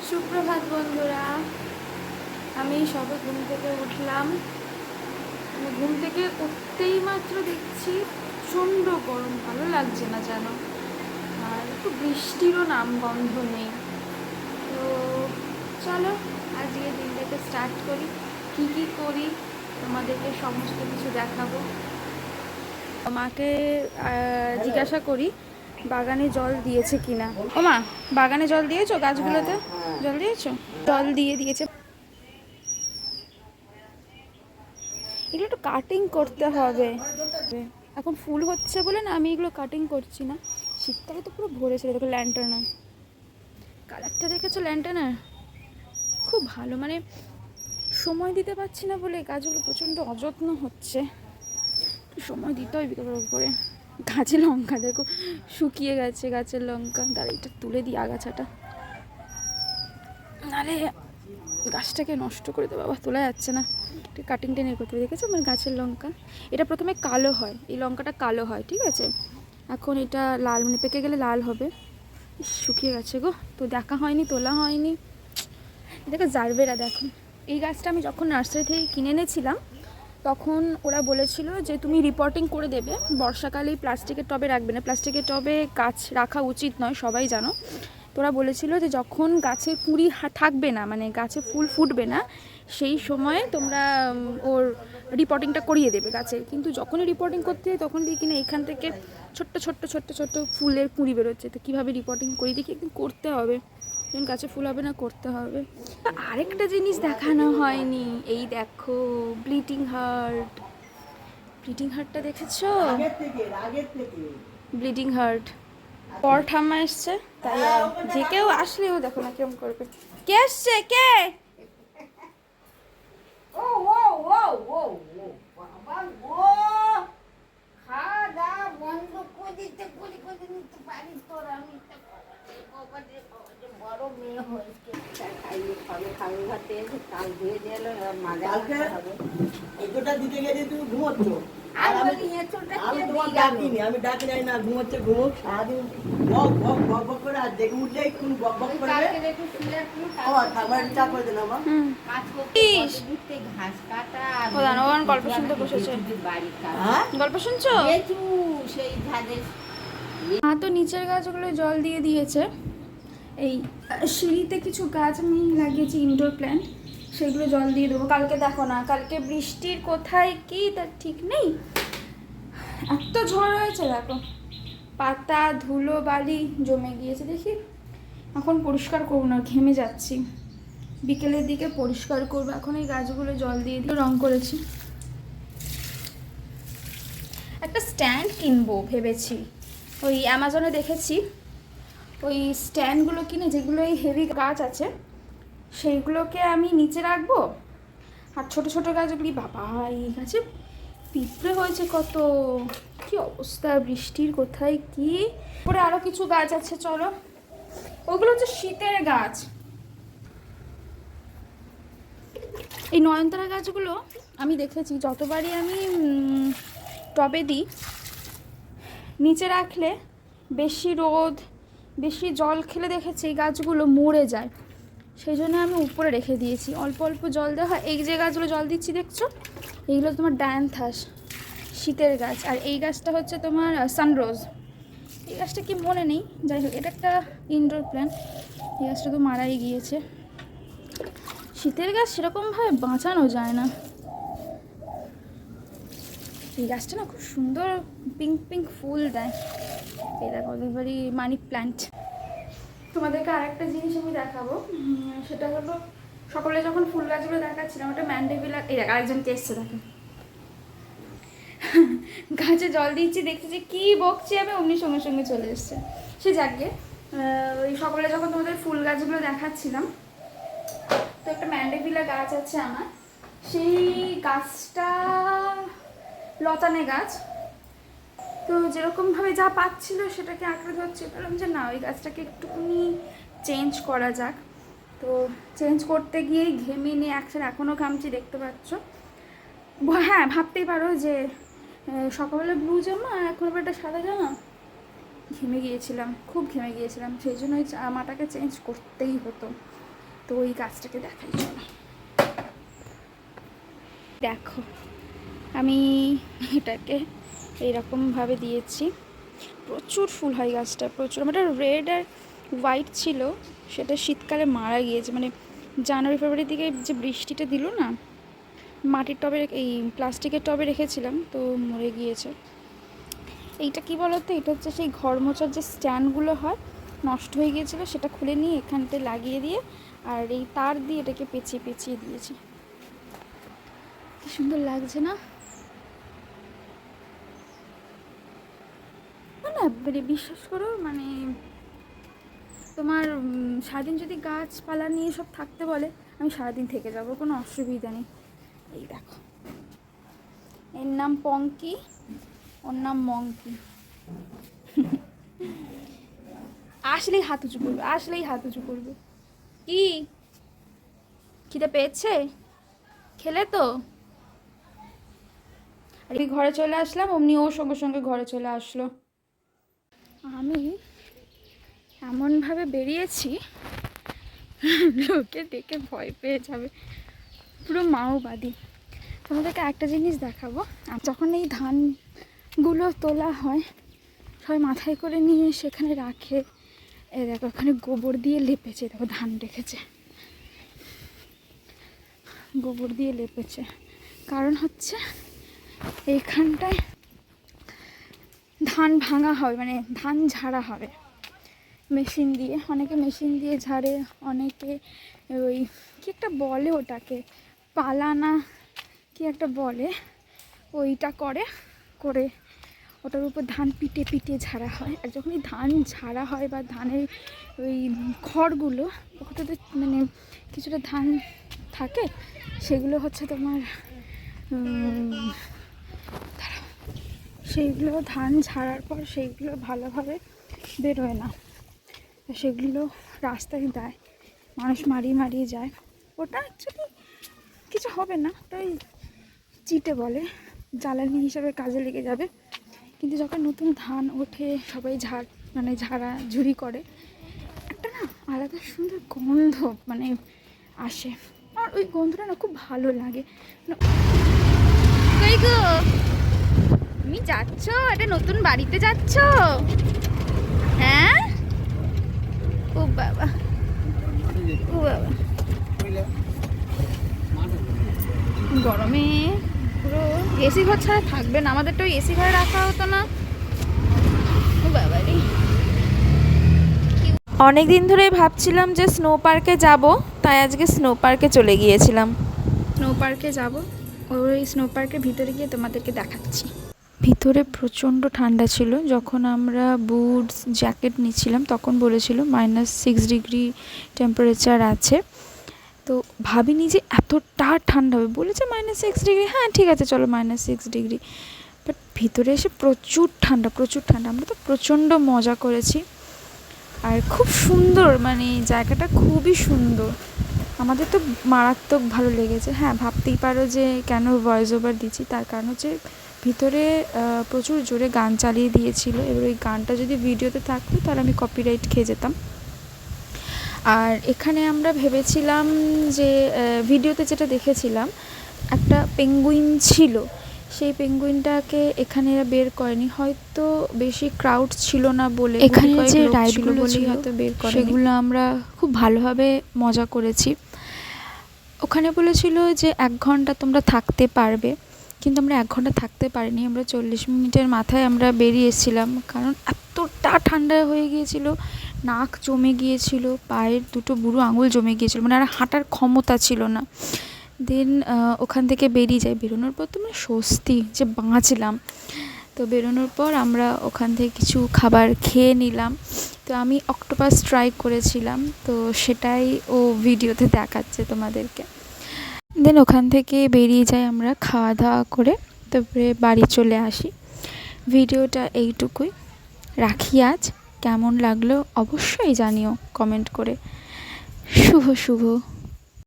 সুপ্রভাত বন্ধুরা। আমি সবে ঘুম থেকে উঠলাম। ঘুম থেকে উঠতেই মাত্র দেখছি প্রচণ্ড গরম, ভালো লাগছে না যেন, আর একটু বৃষ্টিরও নামগন্ধ নেই। তো চলো আজকে দিনটাকে স্টার্ট করি। কি কি করি তোমাদেরকে সমস্ত কিছু দেখাবো। মাকে জিজ্ঞাসা করি বাগানে জল দিয়েছে কিনা। ও মা, বাগানে জল দিয়েছো? গাছগুলোতে জল দিয়েছো? জল দিয়েছে। এগুলো একটু কাটিং করতে হবে। এখন ফুল হচ্ছে বলে না আমি এগুলো কাটিং করছি না। শীতকালে তো পুরো ভরেছে। দেখো ল্যান্টার্নার কালারটা দেখেছো? ল্যান্টার্নার খুব ভালো, মানে সময় দিতে পারছি না বলে গাছগুলো প্রচণ্ড অযত্ন হচ্ছে। সময় দিতে হয় বিকেল করে। গাছে লঙ্কা দেখো শুকিয়ে গেছে, গাছের লঙ্কা। তার এটা তুলে দিই আগাছাটা, নাহলে গাছটাকে নষ্ট করে দেবো। বাবা তোলা যাচ্ছে না, কাটিং টেনে করতে হবে। দেখেছো আমার গাছের লঙ্কা? এটা প্রথমে কালো হয়, এই লঙ্কাটা কালো হয়, ঠিক আছে? এখন এটা লাল, মানে পেকে গেলে লাল হবে। শুকিয়ে গেছে গো, তো দেখা হয়নি, তোলা হয়নি। দেখো জারবেরা, দেখো এই গাছটা আমি যখন নার্সারি থেকে কিনে এনেছিলাম তখন ওরা বলেছিল যে তুমি রিপোর্টিং করে দেবে, বর্ষাকালেই প্লাস্টিকের টবে রাখবে না। প্লাস্টিকের টবে গাছ রাখা উচিত নয়, সবাই জানো। তোরা বলেছিল যে যখন গাছে কুঁড়ি থাকবে না, মানে গাছে ফুল ফুটবে না, সেই সময়ে তোমরা ওর রিপোর্টিংটা করিয়ে দেবে গাছের। কিন্তু যখনই রিপোর্টিং করতে হয় তখন দেখি কিনা এখান থেকে ছোট্ট ছোট্ট ছোট্ট ছোট্ট ফুলের কুঁড়ি বেরোচ্ছে। তো কীভাবে রিপোর্টিং করি দেখি, একদিন করতে হবে। যখন গাছে ফুল হবে না, করতে হবে। আরেকটা জিনিস দেখানো হয়নি, এই দেখো ব্লিডিং হার্ট। ব্লিডিং হার্টটা দেখেছো? ব্লিডিং হার্ট পর ঠাম্মা এসছে, তাই যে কেউ আসলেও দেখো না কেমন করবে। কে আসছে? কে? ও ও ও ও ও বাবা গো, খাওয়া দাওয়া বন্ধ করে দিতে করে নিতে পারিস তোর? আমি বড় মেয়ে হয়েছে, খাইয়ে খাবে খাবে ভাতে কাল ধুয়ে দিল মাজা হবে। এতটা দিতে গেলে তুমি ঘুমোচ্ছ। আর আমি এতটা আমি তোমার ডাকিনি, আমি ডাকি নাই না, ঘুমোচ্ছে ঘুমোক সারাদিন বক বক বক বক করে। আর দেখে উঠলে একটু বক বক করবে। কালকে দেখো ফুলের ও ঠাকুমার চা করে দিলাম মা। কাজ করতে ঘুরতে ঘাস কাটা প্রধান গল্প শুনতে বসেছে। বাড়ির কাজ গল্প শুনছো? গেছু সেই ধারে। মা তো নিচের গাছগুলো জল দিয়ে দিয়েছে। এই সিঁড়িতে কিছু গাছ আমি লাগিয়েছি, ইনডোর প্ল্যান্ট, সেগুলো জল দিয়ে দেবো কালকে। দেখো না কালকে বৃষ্টির কোথায় কি তার ঠিক নেই, এত ঝড় হয়েছে। দেখো পাতা ধুলো বালি জমে গিয়েছে। দেখি এখন পরিষ্কার করবো না, ঘেমে যাচ্ছি। বিকেলের দিকে পরিষ্কার করবো। এখন এই গাছগুলো জল দিয়ে দিয়ে রং করেছি। একটা স্ট্যান্ড কিনবো ভেবেছি, ওই অ্যামাজনে দেখেছি ওই স্ট্যান্ডগুলো কিনে, যেগুলো এই হেভি গাছ আছে সেইগুলোকে আমি নিচে রাখবো। আর ছোটো ছোটো গাছগুলি, বাবা এই গাছে পিঁপড়ে হয়েছে কত, কি অবস্থা! বৃষ্টির কোথায় কি পরে। আরও কিছু গাছ আছে, চলো। ওগুলো হচ্ছে শীতের গাছ। এই নয়নতারা গাছগুলো আমি দেখেছি যতবারই আমি টবে দিই, নিচে রাখলে বেশি রোদ বেশি জল খেলে দেখেছি এই গাছগুলো মরে যায়। সেই জন্য আমি উপরে রেখে দিয়েছি, অল্প অল্প জল দেওয়া হয়। এই যে গাছগুলো জল দিচ্ছি দেখছো, এইগুলো তোমার ডায়ান্থাস, শীতের গাছ। আর এই গাছটা হচ্ছে তোমার সানরোজ। এই গাছটা কি মনে নেই, যাই হোক এটা একটা ইনডোর প্ল্যান্ট। এই গাছটা তো মারাই গিয়েছে। শীতের গাছ সেরকমভাবে বাঁচানো যায় না। এই গাছটা না খুব সুন্দর পিঙ্ক পিঙ্ক ফুল দেয়। এই দেখো একেবারে মানি প্ল্যান্ট। তোমাদেরকে আরেকটা জিনিস আমি দেখাবো, সেটা হলো সকলে যখন ফুল গাছগুলো দেখাচ্ছিলাম, ওটা ম্যান্ডেভিলা। এই দেখ আরেকজনকে এসছে, দেখো গাছে জল দিচ্ছি, দেখছি যে কী বকছি আমি, অমনি সঙ্গে সঙ্গে চলে এসছে। সে যাকে ওই সকলে যখন তোমাদের ফুল গাছগুলো দেখাচ্ছিলাম, তো একটা ম্যান্ডেভিলা গাছ আছে আমার, সেই গাছটা লতানে গাছ। তো যেরকমভাবে যা পাচ্ছিল সেটাকে আঁকড়ে ধরছে, বললাম যে না ওই গাছটাকে একটুখানি চেঞ্জ করা যাক। তো চেঞ্জ করতে গিয়েই ঘেমে নিয়ে একসাথে এখনও ঘামছি, দেখতে পাচ্ছ। হ্যাঁ ভাবতেই পারো যে সকালবেলা ব্লু জামা আর এখন আবার একটা সাদা জামা, ঘেমে গিয়েছিলাম, খুব ঘেমে গিয়েছিলাম। সেই জন্য ওই জামাটাকে চেঞ্জ করতেই হতো। তো ওই গাছটাকে দেখাই চলো। দেখো আমি এটাকে এইরকমভাবে দিয়েছি, প্রচুর ফুল হয় গাছটা, প্রচুর। আমার রেড আর হোয়াইট ছিল, সেটা শীতকালে মারা গিয়েছে, মানে জানুয়ারি ফেব্রুয়ারির দিকে যে বৃষ্টিটা দিল না, মাটির টবে এই প্লাস্টিকের টবে রেখেছিলাম তো মরে গিয়েছে। এইটা কি বলতো, এটা হচ্ছে সেই ঘর মোছার যে স্ট্যান্ডগুলো হয়, নষ্ট হয়ে গিয়েছিলো, সেটা খুলে নিয়ে এখানটায় লাগিয়ে দিয়ে আর এই তার দিয়ে এটাকে পেঁচিয়ে পেঁচিয়ে দিয়েছি। কি সুন্দর লাগছে না? না মানে বিশ্বাস করো, মানে তোমার সারাদিন যদি গাছপালা নিয়ে সব থাকতে বলে, আমি সারাদিন থেকে যাবো, কোনো অসুবিধা নেই। এই দেখো, এর নাম পঙ্কি, ওর নাম মঙ্কি। আসলেই হাত উঁচু করবে, আসলেই হাত উঁচু করবে। কি খিদে পেয়েছে? খেলে তো? আর ঘরে চলে আসলাম, অমনি ওর সঙ্গে সঙ্গে ঘরে চলে আসলো। আমি এমনভাবে বেরিয়েছি লোকে দেখে ভয় পেয়ে যাবে, পুরো মাওবাদী। তোমাদেরকে একটা জিনিস দেখাবো, যখন এই ধানগুলো তোলা হয় সবাই মাথায় করে নিয়ে সেখানে রাখে। এ দেখো ওখানে গোবর দিয়ে লেপেছে, দেখো ধান রেখেছে, গোবর দিয়ে লেপেছে। কারণ হচ্ছে এইখানটায় ধান ভাঙা হবে, মানে ধান ঝাড়া হবে মেশিন দিয়ে। অনেকে মেশিন দিয়ে ঝাড়ে, অনেকে ওই কী একটা বলে ওটাকে, পালানা কি একটা বলে, ওইটা করে করে ওটার উপর ধান পিটে পিটে ঝাড়া হয়। আর যখনই ধান ঝাড়া হয় বা ধানের ওই খড়গুলো, ওটাতে মানে কিছুটা ধান থাকে, সেগুলো হচ্ছে তোমার সেইগুলো ধান ঝাড়ার পর সেইগুলো ভালোভাবে বেরোয় না, সেগুলো রাস্তায় দেয়, মানুষ মারিয়ে মারিয়ে যায়। ওটা অ্যাকচুয়ালি কিছু হবে না, ওটাই চিটে বলে, জ্বালানি হিসাবে কাজে লেগে যাবে। কিন্তু যখন নতুন ধান ওঠে সবাই মানে ঝাড়া ঝুড়ি করে, একটা না আলাদা সুন্দর গন্ধ মানে আসে, আর ওই গন্ধটা না খুব ভালো লাগে। কই গো তুমি যাচ্ছ? এটা নতুন বাড়িতে যাচ্ছ? হ্যাঁ? ও বাবা, ও বাবা, গরমে পুরো এসি ঘর ছাড়া থাকবে না। আমাদের তো এসি ঘরে রাখা হতো না। ও বাবা রে, অনেক দিন ধরেই ভাবছিলাম যে স্নো পার্কে যাব, তাই আজকে স্নো পার্কে চলে গিয়েছিলাম। স্নো পার্কে যাব, ওই স্নো পার্কের ভিতরে গিয়ে তোমাদেরকে দেখাচ্ছি। ভিতরে প্রচণ্ড ঠান্ডা ছিল, যখন আমরা বুটস জ্যাকেট নিচ্ছিলাম তখন বলেছিল -6 ডিগ্রি টেম্পারেচার আছে। তো ভাবিনি যে এতটা ঠান্ডা হবে, বলেছে -6 ডিগ্রি, হ্যাঁ ঠিক আছে চলো -6 ডিগ্রি। বাট ভিতরে এসে প্রচুর ঠান্ডা, প্রচুর ঠান্ডা। আমরা তো প্রচণ্ড মজা করেছি, আর খুব সুন্দর, মানে জায়গাটা খুবই সুন্দর, আমাদের তো মারাত্মক ভালো লেগেছে। হ্যাঁ ভাবতেই পারো যে কেন ভয়েস ওভার দিচ্ছি, তার কারণ হচ্ছে ভিতরে প্রচুর জোরে গান চালিয়ে দিয়েছিল। এবার ওই গানটা যদি ভিডিওতে থাকতো তাহলে আমি কপিরাইট খেয়ে যেতাম। আর এখানে আমরা ভেবেছিলাম যে ভিডিওতে যেটা দেখেছিলাম একটা পেঙ্গুইন ছিল, সেই পেঙ্গুইনটাকে এখানে বের করেনি, হয়তো বেশি ক্রাউড ছিল না বলে, এখানে যে রাইডগুলো ছিল হয়তো বের করে, সেগুলো আমরা খুব ভালোভাবে মজা করেছি। ওখানে বলেছিল যে 1 ঘন্টা তোমরা থাকতে পারবে, কিন্তু আমরা 1 ঘন্টা থাকতে পারিনি, আমরা 40 মিনিটের মাথায় আমরা বেরিয়ে এসেছিলাম, কারণ এতটা ঠান্ডা হয়ে গিয়েছিল, নাক জমে গিয়েছিল, পায়ের 2টো বুড়ো আঙুল জমে গিয়েছিল, মানে আর হাঁটার ক্ষমতা ছিল না। দেন ওখান থেকে বেরিয়ে যাই, বেরোনোর পর তো মানে স্বস্তি যে বাঁচলাম। তো বেরোনোর পর আমরা ওখান থেকে কিছু খাবার খেয়ে নিলাম। তো আমি অক্টোপাস ট্রাই করেছিলাম, তো সেটাই ও ভিডিওতে দেখাচ্ছে তোমাদেরকে। দেন ওখান থেকে বেরিয়ে যাই আমরা খাওয়া দাওয়া করে, তারপরে বাড়ি চলে আসি। ভিডিওটা এইটুকুই, রাখি আজ। কেমন লাগলো অবশ্যই জানিও কমেন্ট করে। শুভ শুভ।